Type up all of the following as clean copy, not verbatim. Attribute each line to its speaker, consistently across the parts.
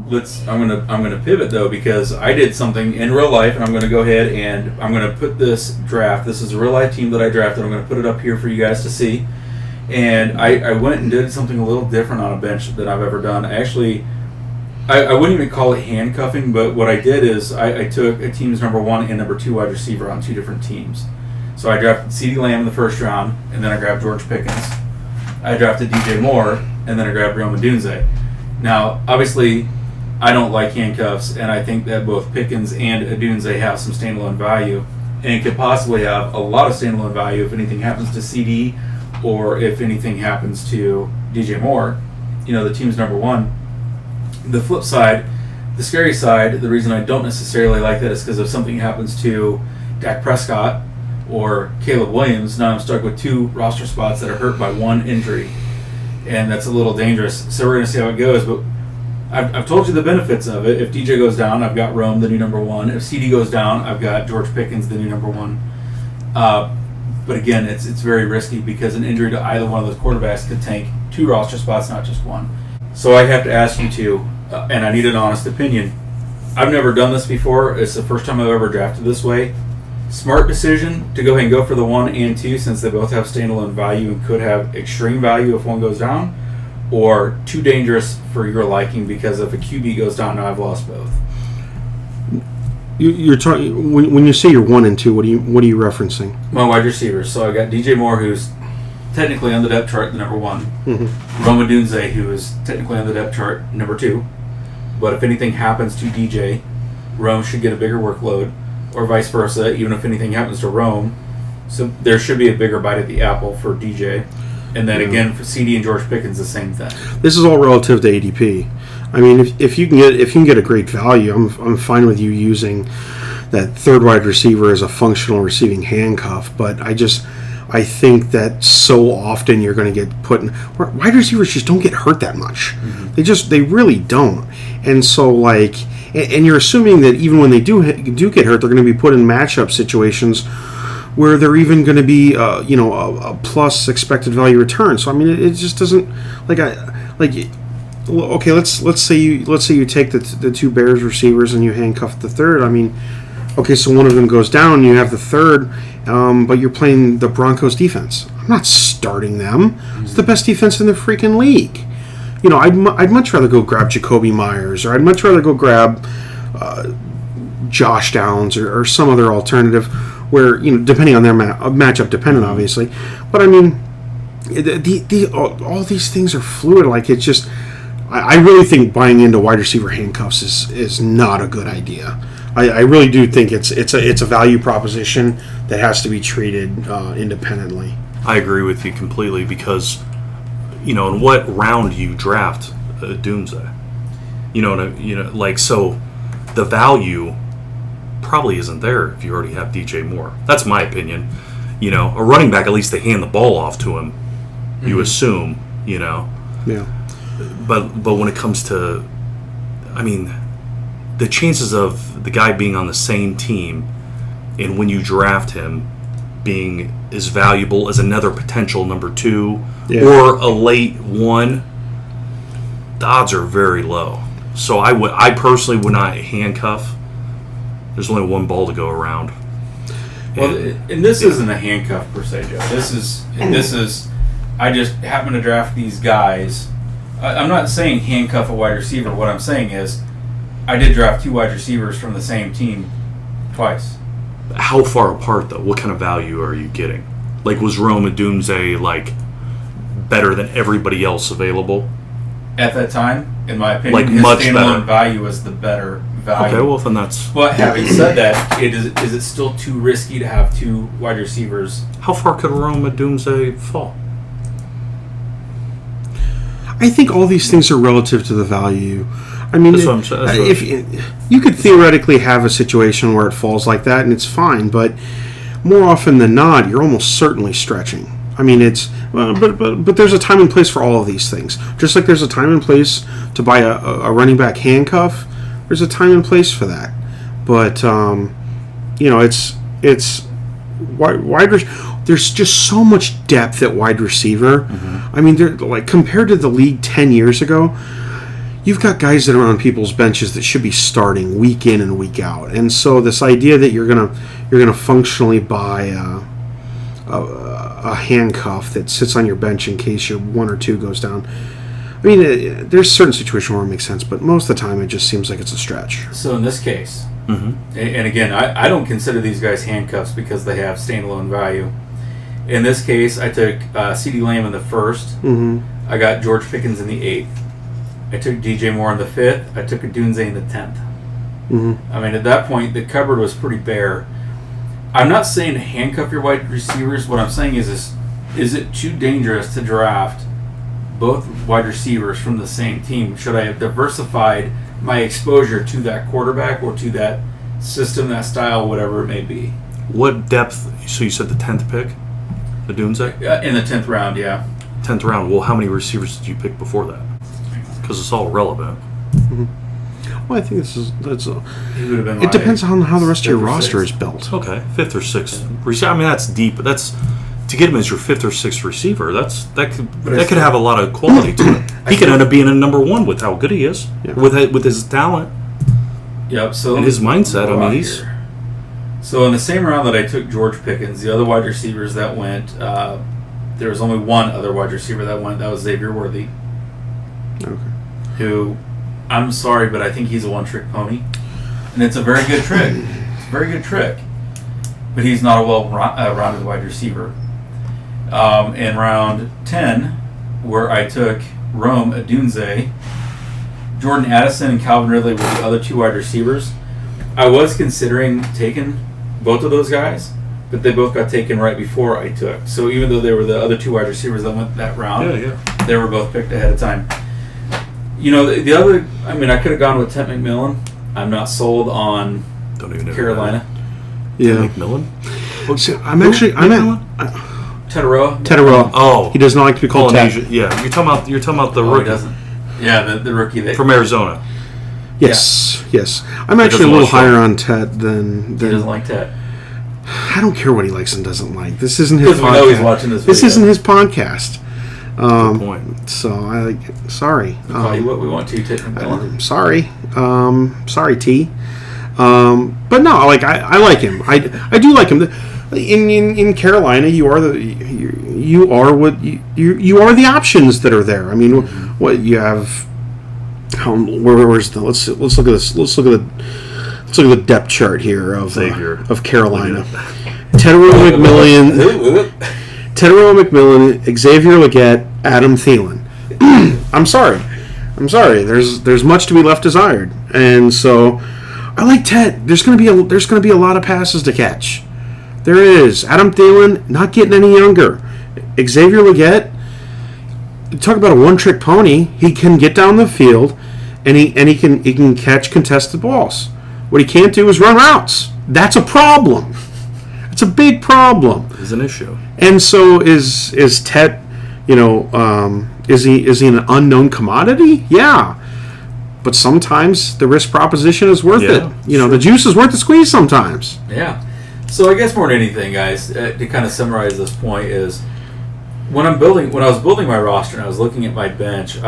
Speaker 1: I'm gonna pivot though, because I did something in real life, and I'm gonna go ahead and I'm gonna put this draft. This is a real life team that I drafted. I'm gonna put it up here for you guys to see. And I went and did something a little different on a bench than I've ever done. I wouldn't even call it handcuffing, but what I did is I took a team's number 1 and number 2 wide receiver on 2 different teams. So I drafted CeeDee Lamb in the first round, and then I grabbed George Pickens. I drafted DJ Moore, and then I grabbed Rome Odunze. Now, obviously, I don't like handcuffs, and I think that both Pickens and Odunze have some standalone value, and could possibly have a lot of standalone value if anything happens to CD, or if anything happens to DJ Moore, the team's number 1. The flip side, the scary side, the reason I don't necessarily like that is because if something happens to Dak Prescott or Caleb Williams, now I'm stuck with 2 roster spots that are hurt by 1 injury, and that's a little dangerous. So we're going to see how it goes, but I've told you the benefits of it. If DJ goes down, I've got Rome, the new number 1. If CD goes down, I've got George Pickens, the new number 1. But again, it's very risky because an injury to either one of those quarterbacks could tank 2 roster spots, not just 1. So I have to ask you two, and I need an honest opinion. I've never done this before. It's the first time I've ever drafted this way. Smart decision to go ahead and go for the 1 and 2 since they both have standalone value and could have extreme value if one goes down, or too dangerous for your liking because if a QB goes down, now I've lost both.
Speaker 2: You're talking when you say you're 1 and 2. What are you referencing?
Speaker 1: My wide receivers. So I got DJ Moore, who's technically on the depth chart, the number 1.
Speaker 2: Mm-hmm.
Speaker 1: Rome Odunze, who is technically on the depth chart, number 2. But if anything happens to DJ, Rome should get a bigger workload, or vice versa. Even if anything happens to Rome, so there should be a bigger bite at the apple for DJ. And then again for CD and George Pickens, the same thing.
Speaker 2: This is all relative to ADP. I mean, if you can get a great value, I'm fine with you using that 3rd wide receiver as a functional receiving handcuff. But I think that so often you're going to get put in. Wide receivers just don't get hurt that much. Mm-hmm. They really don't. And so and you're assuming that even when they do get hurt, they're going to be put in matchup situations where they're even going to be a plus expected value return. So I mean, it just doesn't okay, let's say you take the 2 Bears receivers and you handcuff the 3rd. I mean, okay, so one of them goes down, and you have the 3rd, but you're playing the Broncos defense. I'm not starting them. Mm-hmm. It's the best defense in the freaking league. I'd much rather go grab Jacoby Myers, or I'd much rather go grab Josh Downs or some other alternative where, depending on their matchup dependent, obviously. But I mean, all these things are fluid. It's just, I really think buying into wide receiver handcuffs is not a good idea. I really do think it's a value proposition that has to be treated independently.
Speaker 3: I agree with you completely because, in what round you draft Doomsday, so the value probably isn't there if you already have DJ Moore. That's my opinion. A running back, at least they hand the ball off to him. You mm-hmm. assume, Yeah. But when it comes to, I mean, the chances of the guy being on the same team and when you draft him being as valuable as another potential number 2 or a late 1, the odds are very low. So I personally would not handcuff. There's only 1 ball to go around.
Speaker 1: Well, and this isn't a handcuff per se, Joe. This is I just happen to draft these guys. I'm not saying handcuff a wide receiver. What I'm saying is I did draft 2 wide receivers from the same team twice.
Speaker 3: How far apart, though? What kind of value are you getting? Was Rome Odunze, better than everybody else available?
Speaker 1: At that time, in my opinion, his
Speaker 3: much
Speaker 1: standalone
Speaker 3: better.
Speaker 1: Value was the better value.
Speaker 3: Okay, well, then that's...
Speaker 1: But having said that, is it still too risky to have 2 wide receivers?
Speaker 3: How far could Rome Odunze fall?
Speaker 2: I think all these things are relative to the value. I mean,
Speaker 3: that's what I'm saying.
Speaker 2: If you could theoretically have a situation where it falls like that, and it's fine, but more often than not, you're almost certainly stretching. I mean, but there's a time and place for all of these things. Just like there's a time and place to buy a running back handcuff, there's a time and place for that. But it's wide. There's just so much depth at wide receiver. Mm-hmm. I mean, compared to the league 10 years ago, you've got guys that are on people's benches that should be starting week in and week out, and so this idea that you're gonna functionally buy a handcuff that sits on your bench in case your one or two goes down. I mean, there's certain situations where it makes sense, but most of the time it just seems like it's a stretch.
Speaker 1: So in this case, and again, I don't consider these guys handcuffs because they have standalone value. In this case, I took C.D. Lamb in the first. I got George Pickens in the 8th. I took DJ Moore in the 5th. I took Odunze in the 10th. I mean, at that point, the cupboard was pretty bare. I'm not saying to handcuff your wide receivers. What I'm saying is it too dangerous to draft both wide receivers from the same team? Should I have diversified my exposure to that quarterback or to that system, that style, whatever it may be?
Speaker 3: What depth? So you said the 10th pick, Odunze?
Speaker 1: In the 10th round, yeah.
Speaker 3: 10th round. Well, how many receivers did you pick before that? Because it's all relevant.
Speaker 2: Well, I think
Speaker 1: It
Speaker 2: depends on how the rest of your
Speaker 1: 5th or
Speaker 2: roster
Speaker 1: 6th.
Speaker 2: is built.
Speaker 3: Okay, 5th or 6th. I mean, that's deep. But that's to get him as your 5th or 6th receiver. That could have a lot of quality to it. He could end up being a number 1 with how good he is, with his talent.
Speaker 1: Yep. So
Speaker 3: and his mindset. I mean, he's.
Speaker 1: So in the same round that I took George Pickens, the other wide receivers that went, there was only one other wide receiver that went. That was Xavier Worthy.
Speaker 2: Okay.
Speaker 1: Who, I'm sorry, but I think he's a one-trick pony, and it's a very good trick. It's a very good trick, but he's not a well-rounded wide receiver. In round 10, where I took Rome Odunze, Jordan Addison and Calvin Ridley were the other 2 wide receivers. I was considering taking both of those guys, but they both got taken right before I took. So even though they were the other 2 wide receivers that went that round, they were both picked ahead of time. You know, the other, I mean, I could have gone with Ted McMillan. I'm not sold on Carolina.
Speaker 2: Yeah.
Speaker 3: McMillan?
Speaker 2: So I'm
Speaker 1: Teteroa.
Speaker 3: Oh.
Speaker 2: He does not like to be called Ted.
Speaker 3: Yeah, you're talking about the
Speaker 1: He
Speaker 3: rookie
Speaker 1: doesn't. Yeah, the rookie that
Speaker 3: from Arizona.
Speaker 2: Yes. I'm actually a little higher on Ted than
Speaker 1: he doesn't like Ted.
Speaker 2: I don't care what he likes and doesn't like. This isn't his
Speaker 1: Because we
Speaker 2: podcast.
Speaker 1: know he's watching this video.
Speaker 2: This isn't his podcast.
Speaker 3: Good point.
Speaker 2: So sorry.
Speaker 1: We'll call you what we want to, Ted McMillan.
Speaker 2: Sorry. Sorry, T. But no, like I like him. I do like him. In Carolina, you are the options that are there. I mean, what you have. Where's the let's look at this. Let's look at the depth chart here of Carolina. Teteroa McMillan, Xavier Legette, Adam Thielen. I'm sorry. There's much to be left desired, and so I like Ted. There's going to be a lot of passes to catch. There is. Adam Thielen not getting any younger. Xavier Legette, talk about a one-trick pony. He can get down the field, and he can catch contested balls. What he can't do is run routes. That's a problem. It's a big problem.
Speaker 3: It's an issue.
Speaker 2: And so is Ted. Is he an unknown commodity? Yeah. But sometimes the risk proposition is worth it.
Speaker 3: Sure.
Speaker 2: The juice is worth the squeeze sometimes.
Speaker 1: Yeah. So I guess more than anything, guys, to kind of summarize this point is when I was building my roster and I was looking at my bench,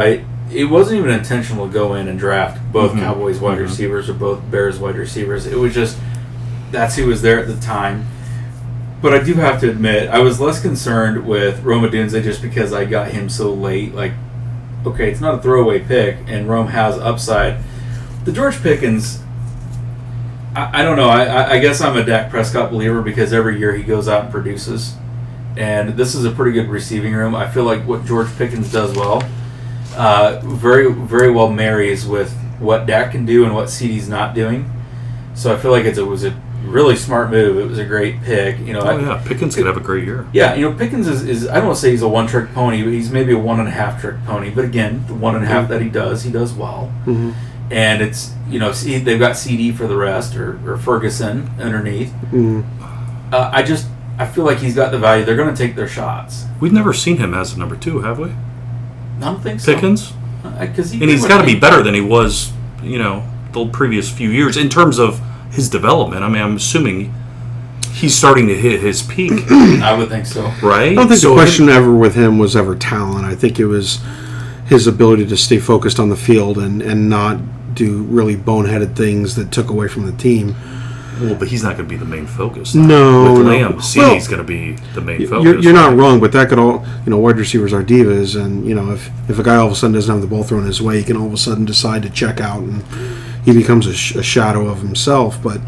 Speaker 1: it wasn't even intentional to go in and draft both Cowboys wide receivers or both Bears wide receivers. It was just that's who was there at the time. But I do have to admit, I was less concerned with Rome Odunze just because I got him so late. Like, okay, it's not a throwaway pick, and Rome has upside. The George Pickens, I don't know. I guess I'm a Dak Prescott believer because every year he goes out and produces. And this is a pretty good receiving room. I feel like what George Pickens does well, very, very well marries with what Dak can do and what CeeDee's not doing. So I feel like it was a really smart move. It was a great pick.
Speaker 3: Pickens could have a great year.
Speaker 1: Yeah, Pickens is I don't want to say he's a one-trick pony, but he's maybe a 1.5-trick pony. But again, the 1.5 that he does well.
Speaker 2: Mm-hmm.
Speaker 1: And it's, they've got CD for the rest, or Ferguson underneath.
Speaker 2: Mm-hmm.
Speaker 1: I feel like he's got the value. They're going to take their shots.
Speaker 3: We've never seen him as a number 2, have we?
Speaker 1: I don't think so.
Speaker 3: Pickens?
Speaker 1: And
Speaker 3: he's got to be better than he was, the previous few years in terms of his development. I mean, I'm assuming he's starting to hit his peak.
Speaker 1: I would think so.
Speaker 3: Right?
Speaker 2: I don't think the question ever with him was ever talent. I think it was his ability to stay focused on the field and not do really boneheaded things that took away from the team.
Speaker 3: Well, but he's not going to be the main focus.
Speaker 2: No,
Speaker 3: with
Speaker 2: no.
Speaker 3: Lamb, CD's going to be the main focus.
Speaker 2: You're not wrong, but that could all, wide receivers are divas, and if a guy all of a sudden doesn't have the ball thrown his way, he can all of a sudden decide to check out, and he becomes a shadow of himself. But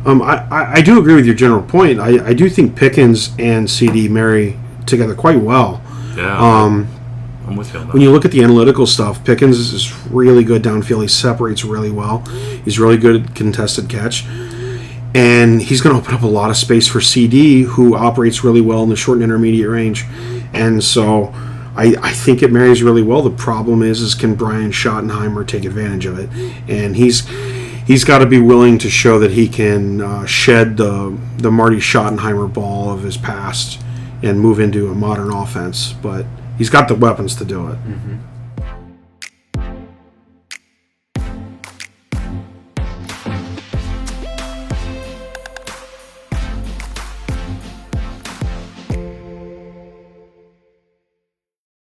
Speaker 2: I do agree with your general point. I do think Pickens and CD marry together quite well.
Speaker 3: Yeah. I'm with you on that.
Speaker 2: When you look at the analytical stuff, Pickens is really good downfield. He separates really well. He's really good at contested catch. And he's going to open up a lot of space for CD, who operates really well in the short and intermediate range. And so I think it marries really well. The problem is can Brian Schottenheimer take advantage of it? And he's got to be willing to show that he can shed the Marty Schottenheimer ball of his past and move into a modern offense. But he's got the weapons to do it.
Speaker 1: Mm-hmm.